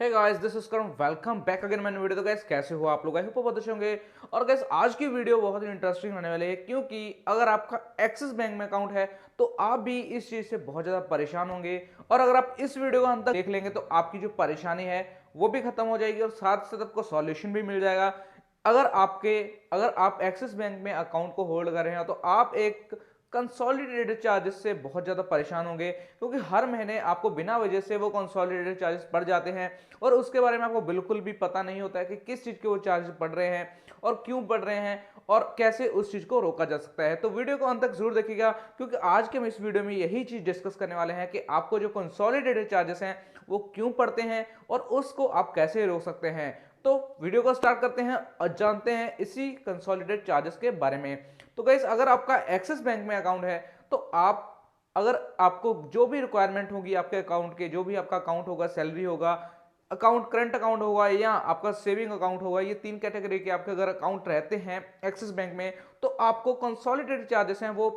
Hey guys, this is Karan. Welcome back again मैंने video. तो guys कैसे हो आप लोग? आई होप बहुत अच्छे होंगे। और गाइस आज की वीडियो बहुत ही इंटरेस्टिंग होने वाली है, क्योंकि अगर आपका एक्सिस बैंक में अकाउंट है तो आप भी इस चीज से बहुत ज्यादा परेशान होंगे। और अगर आप इस वीडियो को अंत तक देख लेंगे तो आपकी जो परेशानी है वो भी खत्म हो जाएगी और साथ साथ आपको सॉल्यूशन भी मिल जाएगा। अगर आप एक्सिस बैंक में अकाउंट को होल्ड कर रहे हैं तो आप एक कंसोलिडेटेड चार्जेस से बहुत ज़्यादा परेशान होंगे, क्योंकि हर महीने आपको बिना वजह से वो कंसोलिडेटेड चार्जेस बढ़ जाते हैं और उसके बारे में आपको बिल्कुल भी पता नहीं होता है कि किस चीज़ के वो चार्जेस बढ़ रहे हैं और क्यों बढ़ रहे हैं और कैसे उस चीज़ को रोका जा सकता है। तो वीडियो को अंत तक जरूर देखिएगा, क्योंकि आज के हम इस वीडियो में यही चीज़ डिस्कस करने वाले हैं कि आपको जो कंसोलिडेटेड चार्जेस हैं वो क्यों पड़ते हैं और उसको आप कैसे रोक सकते हैं। तो वीडियो को स्टार्ट करते हैं और जानते हैं इसी कंसोलिडेटेड चार्जेस के बारे में। तो गाइस, अगर आपका एक्सिस बैंक में अकाउंट है तो आप अगर आपको जो भी रिक्वायरमेंट होगी आपके अकाउंट के, जो भी आपका अकाउंट होगा, सैलरी होगा, अकाउंट करंट अकाउंट होगा या आपका सेविंग अकाउंट होगा, ये तीन कैटेगरी के आपके अगर अकाउंट रहते हैं एक्सिस बैंक में तो आपको कंसोलिडेटेड चार्जेस हैं वो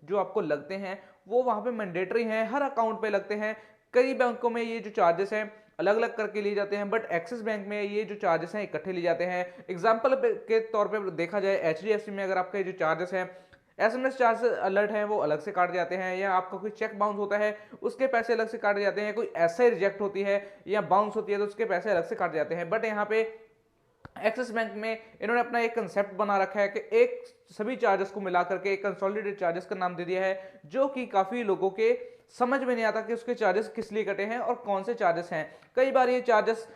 जो आपको लगते हैं वो वहां पे मैंडेटरी हैं, हर अकाउंट पे लगते हैं। कई बैंकों में ये जो चार्जेस हैं अलग अलग करके लिए जाते हैं, बट एक्सिस बैंक में ये जो चार्जेस हैं इकट्ठे लिए जाते हैं। एग्जाम्पल के तौर पे देखा जाए, एचडीएफसी में अगर आपके जो चार्जेस हैं, एसएमएस चार्ज अलर्ट है वो अलग से काट जाते हैं, या आपका कोई चेक बाउंस होता है उसके पैसे अलग से काटे जाते हैं, कोई ऐसा रिजेक्ट होती है या बाउंस होती है तो उसके पैसे अलग से काटे जाते हैं। बट यहाँ पे एक्सिस बैंक में इन्होंने अपना एक कंसेप्ट बना रखा है कि एक सभी चार्जेस को मिलाकर के एक कंसोलिडेटेड चार्जेस का नाम दे दिया है, जो कि काफी लोगों के समझ में नहीं आता कि उसके चार्जेस किस लिए कटे हैं और कौन से चार्जेस हैं। कई बार ये चार्जेस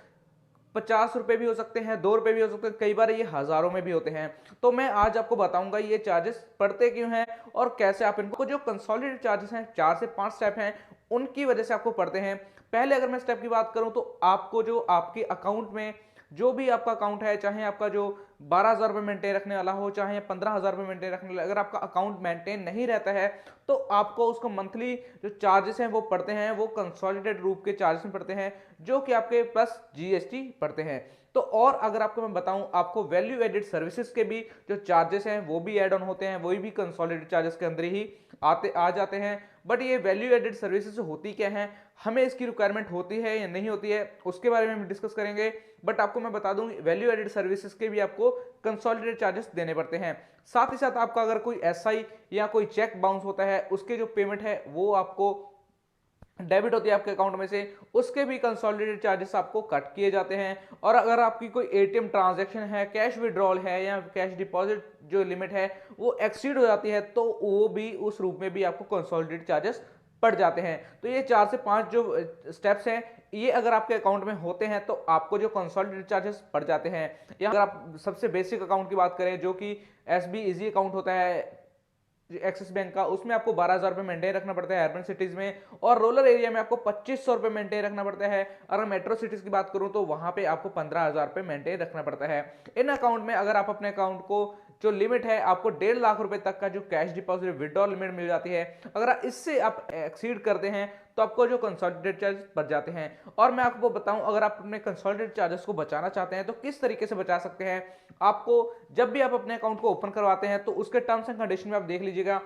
50 रुपए भी हो सकते हैं, 2 रुपए भी हो सकते हैं, कई बार ये हजारों में भी होते हैं। तो मैं आज आपको बताऊंगा ये चार्जेस पड़ते क्यों हैं और कैसे आप इनको, जो कंसोलिडेटेड चार्जेस हैं 4 से 5 स्टेप हैं उनकी वजह से आपको पड़ते हैं। पहले अगर मैं स्टेप की बात करूं तो आपको जो आपके अकाउंट में जो भी आपका अकाउंट है, चाहे आपका जो 12,000 रुपये मेंटेन रखने वाला हो चाहे 15,000 रुपये मेंटेन रखने वाला, अगर आपका अकाउंट मेंटेन नहीं रहता है तो आपको उसको मंथली जो चार्जेस हैं वो पड़ते हैं, वो कंसोलिडेटेड रूप के चार्जेस में पड़ते हैं, जो कि आपके प्लस जीएसटी पड़ते हैं। तो और अगर आपको मैं बताऊं, आपको वैल्यू एडेड सर्विसेज के भी जो चार्जेस हैं वो भी ऐड ऑन होते हैं, वही भी कंसोलिडेटेड चार्जेस के अंदर ही आ जाते हैं। बट ये वैल्यू एडेड सर्विसेज होती क्या है, हमें इसकी रिक्वायरमेंट होती है या नहीं होती है, उसके बारे में हम डिस्कस करेंगे। बट आपको मैं बता दूं, वैल्यू एडेड सर्विसेज के भी आपको कंसोलिडेटेड चार्जेस देने पड़ते हैं। साथ ही साथ आपका अगर कोई एसआई या कोई चेक बाउंस होता है उसके जो पेमेंट है वो आपको डेबिट होती है आपके अकाउंट में से, उसके भी कंसोलिडेटेड चार्जेस आपको कट किए जाते हैं। और अगर आपकी कोई एटीएम ट्रांजैक्शन है, कैश विड्रॉल है या कैश डिपॉजिट जो लिमिट है वो एक्सीड हो जाती है तो वो भी उस रूप में भी आपको कंसोलिडेटेड चार्जेस पड़ जाते हैं। तो ये 4 से 5 जो स्टेप्स हैं ये अगर आपके अकाउंट में होते हैं तो आपको जो कंसोलिडेटेड चार्जेस पड़ जाते हैं। या अगर आप सबसे बेसिक अकाउंट की बात करें जो कि एसबी इजी अकाउंट होता है एक्सिस बैंक का, उसमें आपको 12,000 रुपये मेंटेन रखना पड़ता है अर्बन सिटीज में, और रूरल एरिया में आपको 2,500 रुपये मेंटेन रखना पड़ता है। अगर मेट्रो सिटीज की बात करूं तो वहां पे आपको 15,000 रुपये मेंटेन रखना पड़ता है। इन अकाउंट में अगर आप अपने अकाउंट को जो लिमिट है आपको 1.5 लाख रुपए तक का जो कैश डिपॉजिट विड्रॉल लिमिट मिल जाती है, अगर इससे आप एक्सीड करते हैं तो आपको जो कंसोलिडेटेड चार्जेस बढ़ जाते हैं। और मैं आपको बताऊं, अगर आप अपने कंसोलिडेटेड चार्जेस को बचाना चाहते हैं तो किस तरीके से बचा सकते हैं। आपको जब भी आप अपने अकाउंट को ओपन करवाते हैं तो उसके टर्म्स एंड कंडीशन में आप देख लीजिएगा,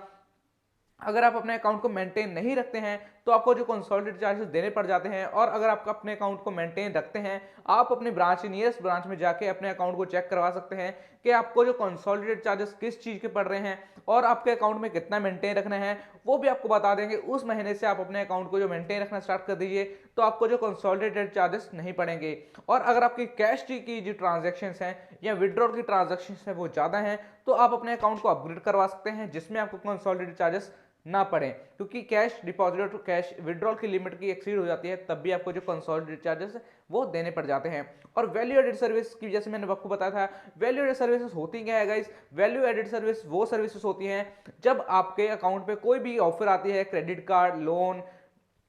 अगर आप अपने अकाउंट को मेंटेन नहीं रखते हैं तो आपको जो कंसोलिडेटेड चार्जेस देने पड़ जाते हैं। और अगर आप अपने अकाउंट को मेंटेन रखते हैं, आप अपने ब्रांच, नियरेस्ट ब्रांच में जाके अपने अकाउंट को चेक करवा सकते हैं कि आपको जो कंसोलिडेटेड चार्जेस किस चीज के पड़ रहे हैं और आपके अकाउंट में कितना मेंटेन रखना है वो भी आपको बता देंगे। उस महीने से आप अपने अकाउंट को जो मेंटेन रखना स्टार्ट कर दीजिए तो आपको जो कंसोलिडेटेड चार्जेस नहीं पड़ेंगे। और अगर आपकी कैश की जो ट्रांजेक्शन हैं या विड्रॉल की ट्रांजेक्शन है वो ज्यादा हैं तो आप अपने अकाउंट को अपग्रेड करवा सकते हैं, जिसमें आपको कंसोलिडेटेड चार्जेस ना पड़े, क्योंकि कैश डिपॉजिट और कैश विड्रॉल की लिमिट की एक्सीड हो जाती है तब भी आपको जो कंसोलिडेटेड चार्जेस है वो देने पड़ जाते हैं। और वैल्यू एडेड सर्विस की, जैसे मैंने आपको बताया था, वैल्यू एडेड सर्विसेज होती क्या है गाइस। वैल्यू एडेड सर्विस वो सर्विसेज होती हैं जब आपके अकाउंट पे कोई भी ऑफर आती है, credit card, loan,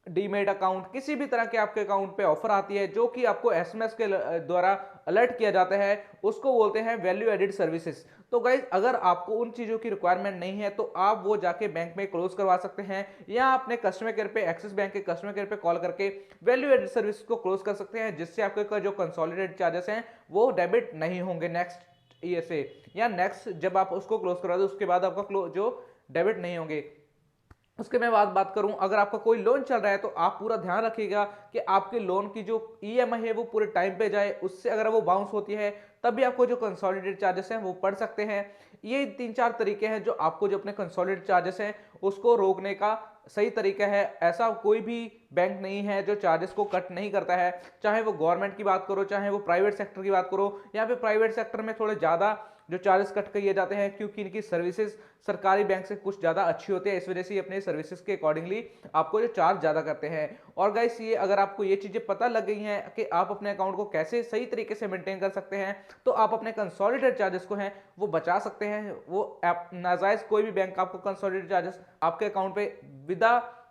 demat account, किसी भी तरह के आपके अकाउंट पे ऑफर आती है जो कि आपको एसएमएस के द्वारा अलर्ट किया जाता है, उसको बोलते हैं वैल्यू एडेड सर्विसेज। तो गाइज, अगर आपको उन चीजों की रिक्वायरमेंट नहीं है तो आप वो जाके बैंक में क्लोज करवा सकते हैं या अपने कस्टमर केयर पे, एक्सिस बैंक के कस्टमर केयर पे कॉल करके वैल्यू एडेड सर्विस को क्लोज कर सकते हैं, जिससे आपके जो कंसोलिडेटेड चार्जेस हैं वो डेबिट नहीं होंगे नेक्स्ट ईयर से, या नेक्स्ट जब आप उसको क्लोज करवा दो उसके बाद आपका जो डेबिट नहीं होंगे। उसके मैं बात करूं, अगर आपका कोई लोन चल रहा है तो आप पूरा ध्यान रखिएगा कि आपके लोन की जो ईएमआई है वो पूरे टाइम पे जाए। उससे अगर वो बाउंस होती है तब भी आपको जो कंसोलिडेटेड चार्जेस हैं वो पड़ सकते हैं। ये 3-4 तरीके हैं जो आपको जो अपने कंसोलिडेटेड चार्जेस हैं उसको रोकने का सही तरीका है। ऐसा कोई भी बैंक नहीं है जो चार्जेस को कट नहीं करता है, चाहे वो गवर्नमेंट की बात करो, चाहे वो प्राइवेट सेक्टर की बात करो। यहाँ पे प्राइवेट सेक्टर में थोड़े ज़्यादा जो चार्जेस कट किए जाते हैं क्योंकि इनकी सर्विसेज सरकारी बैंक से कुछ ज़्यादा अच्छी होती है, इस वजह से ये अपने सर्विसेज के अकॉर्डिंगली आपको जो चार्ज ज़्यादा करते हैं। और गाइस, ये अगर आपको ये चीज़ें पता लग गई हैं कि आप अपने अकाउंट को कैसे सही तरीके से मेंटेन कर सकते हैं, तो आप अपने कंसोलिडेटेड चार्जेस को हैं वो बचा सकते हैं। वो नाजायज़ कोई भी बैंक आपको कंसोलिडेटेड चार्जेस आपके अकाउंट पे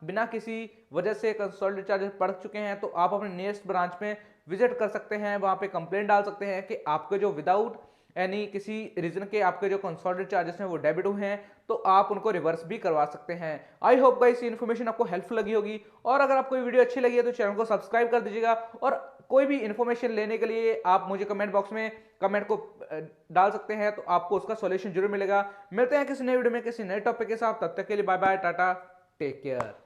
बिना किसी वजह से कंसोलिडेटेड चार्जेस पड़ चुके हैं, तो आप अपने नियरेस्ट ब्रांच में विजिट कर सकते हैं, वहाँ पे कंप्लेंट डाल सकते हैं कि आपके जो विदाउट यानी किसी रीजन के आपके जो कंसोलिडेटेड चार्जेस हैं वो डेबिट हुए हैं, तो आप उनको रिवर्स भी करवा सकते हैं। आई होप गाइस ये इन्फॉर्मेशन आपको हेल्पफुल लगी होगी, और अगर आपको ये वीडियो अच्छी लगी है तो चैनल को सब्सक्राइब कर दीजिएगा। और कोई भी इन्फॉर्मेशन लेने के लिए आप मुझे कमेंट बॉक्स में कमेंट को डाल सकते हैं, तो आपको उसका सॉल्यूशन जरूर मिलेगा। मिलते हैं किसी नए वीडियो में किसी नए टॉपिक के साथ, तब तक के लिए bye bye, tata, take care.